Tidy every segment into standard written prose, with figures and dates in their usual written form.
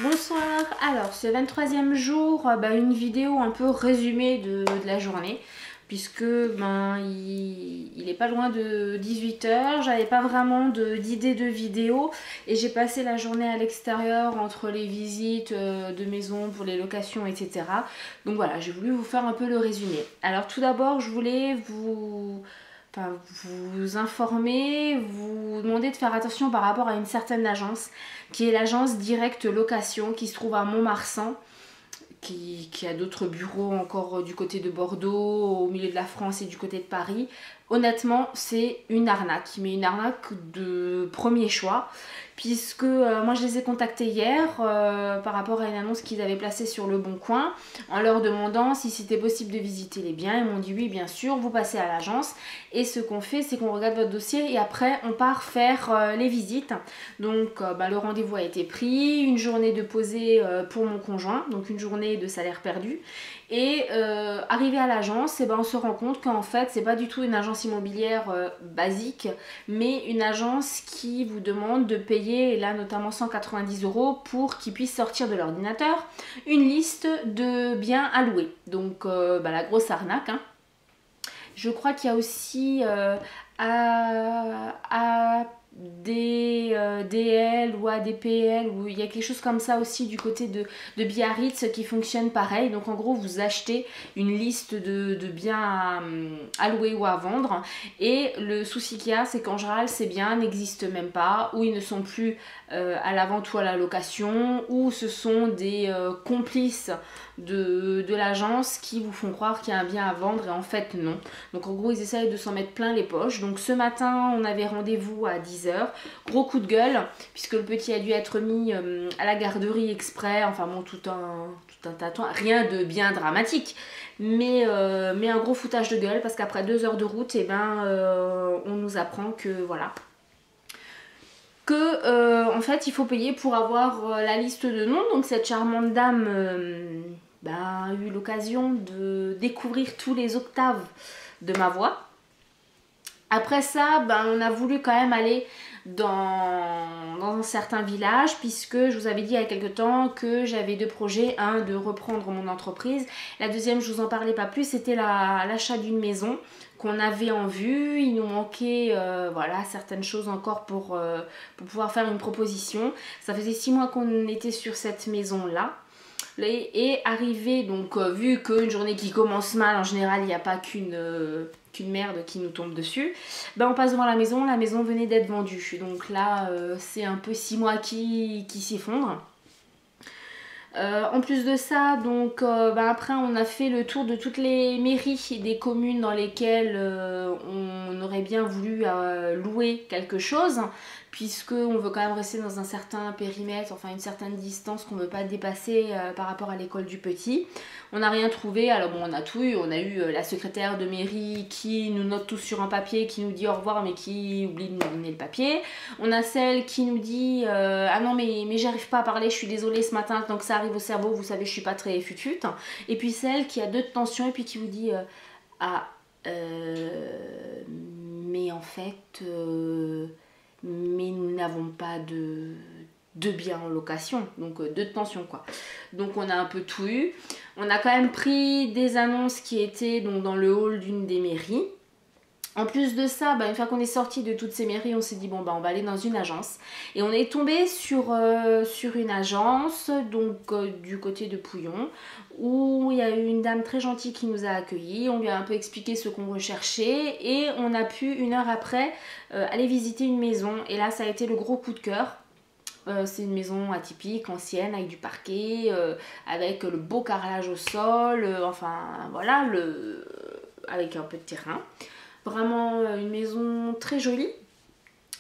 Bonsoir, alors ce 23e jour, une vidéo un peu résumée de la journée puisque il est pas loin de 18 h, j'avais pas vraiment d'idée de vidéo et j'ai passé la journée à l'extérieur entre les visites de maisons pour les locations, etc. Donc voilà, j'ai voulu vous faire un peu le résumé. Alors tout d'abord, je voulais vous informer, vous demander de faire attention par rapport à une certaine agence qui est l'agence Direct Location qui se trouve à Mont-Marsan, qui a d'autres bureaux encore du côté de Bordeaux, au milieu de la France et du côté de Paris. Honnêtement, c'est une arnaque, mais une arnaque de premier choix, puisque moi je les ai contactés hier par rapport à une annonce qu'ils avaient placée sur Le Bon Coin, en leur demandant si c'était possible de visiter les biens. Ils m'ont dit oui, bien sûr, vous passez à l'agence, et ce qu'on fait, c'est qu'on regarde votre dossier et après on part faire les visites. Donc le rendez-vous a été pris, une journée de posée pour mon conjoint, donc une journée de salaire perdu. Et arrivé à l'agence, on se rend compte qu'en fait c'est pas du tout une agence immobilière basique, mais une agence qui vous demande de payer, et là notamment 190 € pour qu'ils puissent sortir de l'ordinateur une liste de biens à louer. Donc la grosse arnaque, hein. Je crois qu'il y a aussi DL ou ADPL, ou il y a quelque chose comme ça aussi du côté de Biarritz qui fonctionne pareil. Donc en gros vous achetez une liste de biens à louer ou à vendre, et le souci qu'il y a, c'est qu'en général ces biens n'existent même pas, ou ils ne sont plus à la vente ou à la location, ou ce sont des complices de l'agence qui vous font croire qu'il y a un bien à vendre et en fait non. Donc en gros ils essayent de s'en mettre plein les poches. Donc ce matin on avait rendez-vous à 10 h, gros coup de gueule puisque le petit a dû être mis à la garderie exprès, enfin bon, tout un tatouage, rien de bien dramatique, mais un gros foutage de gueule parce qu'après 2 heures de route, on nous apprend que voilà, que en fait il faut payer pour avoir la liste de noms. Donc cette charmante dame a eu l'occasion de découvrir tous les octaves de ma voix. Après ça, on a voulu quand même aller dans un certain village, puisque je vous avais dit il y a quelques temps que j'avais deux projets. Un, de reprendre mon entreprise. La deuxième, je vous en parlais pas plus, c'était l'achat d'une maison qu'on avait en vue. Il nous manquait certaines choses encore pour pouvoir faire une proposition. Ça faisait 6 mois qu'on était sur cette maison là. Et arrivé, donc vu qu'une journée qui commence mal, en général il n'y a pas qu'une merde qui nous tombe dessus, on passe devant la maison venait d'être vendue. Donc là c'est un peu 6 mois qui s'effondrent. En plus de ça, donc après on a fait le tour de toutes les mairies des communes dans lesquelles on aurait bien voulu louer quelque chose, puisqu'on veut quand même rester dans un certain périmètre, enfin une certaine distance qu'on ne veut pas dépasser par rapport à l'école du petit. On n'a rien trouvé. Alors bon, on a tout eu. On a eu la secrétaire de mairie qui nous note tous sur un papier, qui nous dit au revoir mais qui oublie de nous donner le papier. On a celle qui nous dit ah non mais j'arrive pas à parler, je suis désolée ce matin, tant que ça arrive au cerveau, vous savez je suis pas très futute. Et puis celle qui a 2 de tension et puis qui vous dit mais en fait mais nous n'avons pas de biens en location, donc 2 de tension quoi. Donc on a un peu tout eu. On a quand même pris des annonces qui étaient donc dans le hall d'une des mairies. En plus de ça, une fois qu'on est sorti de toutes ces mairies, on s'est dit bon on va aller dans une agence. Et on est tombé sur une agence donc du côté de Pouillon, où il y a eu une dame très gentille qui nous a accueillis. On lui a un peu expliqué ce qu'on recherchait et on a pu 1 heure après aller visiter une maison. Et là ça a été le gros coup de cœur. C'est une maison atypique, ancienne, avec du parquet, avec le beau carrelage au sol, avec un peu de terrain. Vraiment une maison très jolie.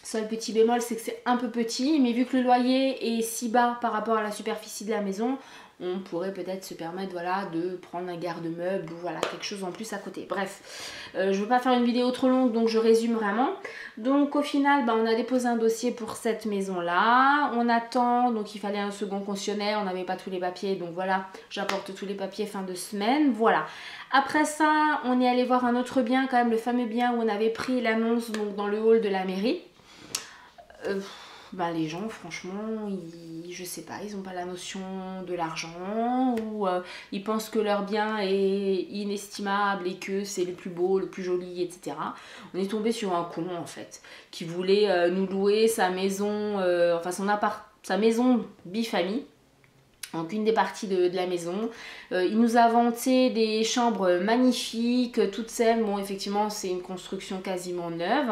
Seul petit bémol, c'est que c'est un peu petit, mais vu que le loyer est si bas par rapport à la superficie de la maison, on pourrait peut-être se permettre de prendre un garde-meuble ou quelque chose en plus à côté. Bref, je ne veux pas faire une vidéo trop longue, donc je résume vraiment. Donc au final, on a déposé un dossier pour cette maison-là. On attend, donc il fallait un second cautionnaire, on n'avait pas tous les papiers, donc voilà, j'apporte tous les papiers fin de semaine, voilà. Après ça, on est allé voir un autre bien, quand même le fameux bien où on avait pris l'annonce donc dans le hall de la mairie. bah, les gens franchement, je sais pas, ils ont pas la notion de l'argent ou ils pensent que leur bien est inestimable et que c'est le plus beau, le plus joli, etc. On est tombé sur un con en fait qui voulait nous louer sa maison, enfin sa maison bifamille. Donc une des parties de la maison. Il nous a vanté des chambres magnifiques, toutes saines. Bon, effectivement, c'est une construction quasiment neuve,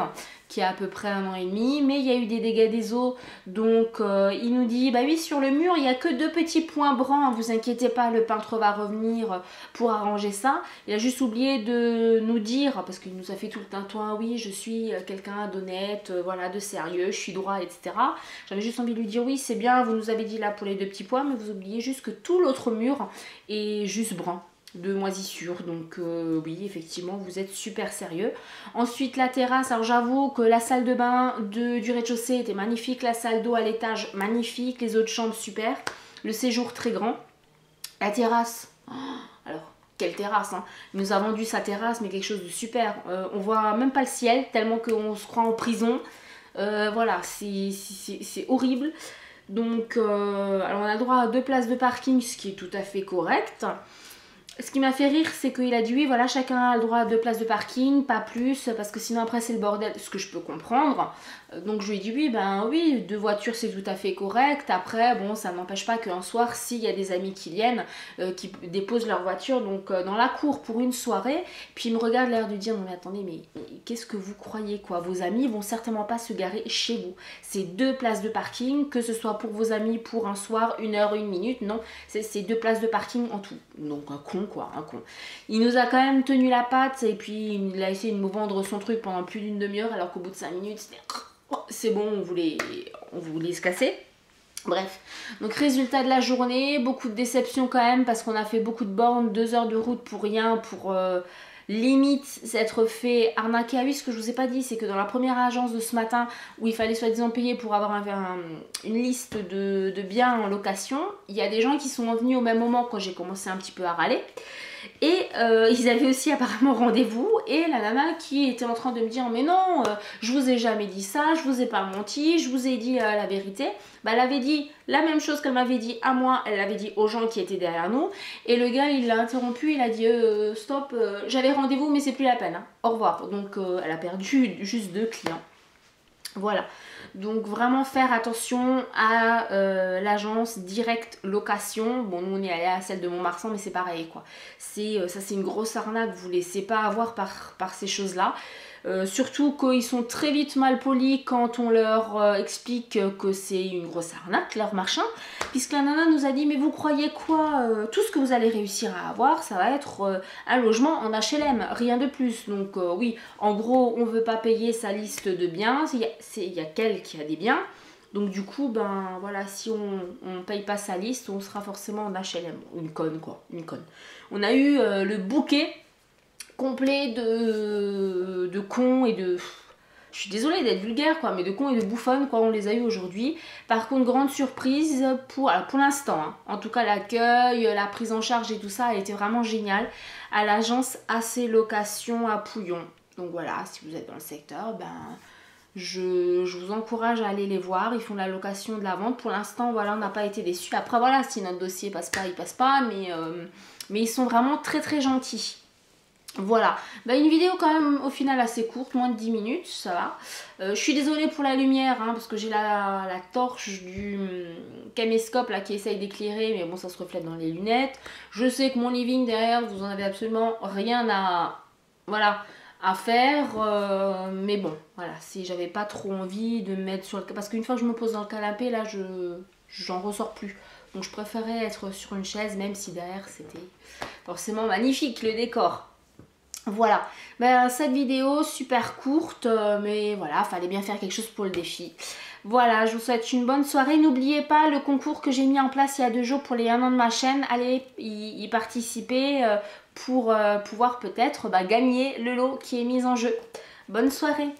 qui a à peu près 1 an et demi. Mais il y a eu des dégâts des eaux. Donc il nous dit, bah oui, sur le mur, il n'y a que 2 petits points bruns. Vous inquiétez pas, le peintre va revenir pour arranger ça. Il a juste oublié de nous dire, parce qu'il nous a fait tout le tintouin, oui, je suis quelqu'un d'honnête, voilà, de sérieux, je suis droit, etc. J'avais juste envie de lui dire, oui, c'est bien, vous nous avez dit là pour les 2 petits points, mais vous oubliez juste que tout l'autre mur est juste brun de moisissure. Donc oui, effectivement, vous êtes super sérieux. Ensuite, la terrasse. Alors j'avoue que la salle de bain du rez-de-chaussée était magnifique. La salle d'eau à l'étage, magnifique. Les autres chambres, super. Le séjour, très grand. La terrasse. Alors, quelle terrasse, hein. Il nous a vendu sa terrasse, mais quelque chose de super. On voit même pas le ciel, tellement qu'on se croit en prison. Voilà, c'est horrible. Donc, alors on a le droit à 2 places de parking, ce qui est tout à fait correct. Ce qui m'a fait rire, c'est qu'il a dit oui, voilà, chacun a le droit à 2 places de parking, pas plus, parce que sinon après c'est le bordel, ce que je peux comprendre. Donc je lui ai dit oui, ben oui, 2 voitures c'est tout à fait correct. Après, bon, ça n'empêche pas qu'un soir, s'il y a des amis qui viennent, qui déposent leur voiture donc dans la cour pour une soirée, puis il me regarde l'air de dire non mais attendez, mais qu'est-ce que vous croyez quoi? Vos amis vont certainement pas se garer chez vous. C'est 2 places de parking, que ce soit pour vos amis pour un soir, 1 heure, 1 minute, non, c'est 2 places de parking en tout. Donc un con quoi, un con. Il nous a quand même tenu la patte et puis il a essayé de nous vendre son truc pendant plus d'1 demi-heure alors qu'au bout de 5 minutes c'était c'est bon, on voulait se casser. Bref, donc résultat de la journée, beaucoup de déception quand même parce qu'on a fait beaucoup de bornes, 2 heures de route pour rien, pour limite s'être fait arnaquer. Ah oui, ce que je vous ai pas dit, c'est que dans la première agence de ce matin où il fallait soi-disant payer pour avoir une liste de biens en location, il y a des gens qui sont venus au même moment quand j'ai commencé un petit peu à râler. Et ils avaient aussi apparemment rendez-vous et la nana qui était en train de me dire mais non, je vous ai jamais dit ça, je vous ai pas menti, je vous ai dit la vérité. Bah, elle avait dit la même chose qu'elle m'avait dit à moi, elle l'avait dit aux gens qui étaient derrière nous. Et le gars il l'a interrompu, il a dit stop, j'avais rendez-vous mais c'est plus la peine, hein. Au revoir. Donc elle a perdu juste 2 clients. Voilà, donc vraiment faire attention à l'agence Direct Location. Bon, nous on est allé à celle de Montmarsan, mais c'est pareil quoi. Ça c'est une grosse arnaque, vous ne laissez pas avoir par ces choses-là. Surtout qu'ils sont très vite mal polis quand on leur explique que c'est une grosse arnaque, leur machin. Puisque la nana nous a dit, mais vous croyez quoi, tout ce que vous allez réussir à avoir, ça va être un logement en HLM, rien de plus. Donc oui, en gros, on veut pas payer sa liste de biens, il y a qu'elle qui a des biens. Donc du coup, ben voilà, si on paye pas sa liste, on sera forcément en HLM. Une conne quoi, une conne. On a eu le bouquet complet de cons et de... Je suis désolée d'être vulgaire quoi, mais de cons et de bouffonnes quoi, on les a eu aujourd'hui. Par contre, grande surprise pour l'instant, hein. En tout cas l'accueil, la prise en charge et tout ça a été vraiment génial à l'agence AC Location à Pouillon. Donc voilà, si vous êtes dans le secteur, ben je vous encourage à aller les voir. Ils font la location de la vente. Pour l'instant, voilà, on n'a pas été déçus. Après voilà, si notre dossier passe pas, il passe pas, mais ils sont vraiment très très gentils. Voilà, bah, une vidéo quand même au final assez courte, moins de 10 minutes, ça va. Je suis désolée pour la lumière, hein, parce que j'ai la torche du caméscope là qui essaye d'éclairer, mais bon ça se reflète dans les lunettes. Je sais que mon living derrière, vous en avez absolument rien à faire, mais bon, voilà, si j'avais pas trop envie de me mettre sur le... Parce qu'une fois que je me pose dans le canapé, là, j'en ressors plus. Donc je préférais être sur une chaise, même si derrière c'était forcément magnifique le décor. Voilà, ben, cette vidéo super courte, mais voilà, fallait bien faire quelque chose pour le défi. Voilà, je vous souhaite une bonne soirée. N'oubliez pas le concours que j'ai mis en place il y a 2 jours pour les 1 an de ma chaîne. Allez y participer pour pouvoir peut-être gagner le lot qui est mis en jeu. Bonne soirée.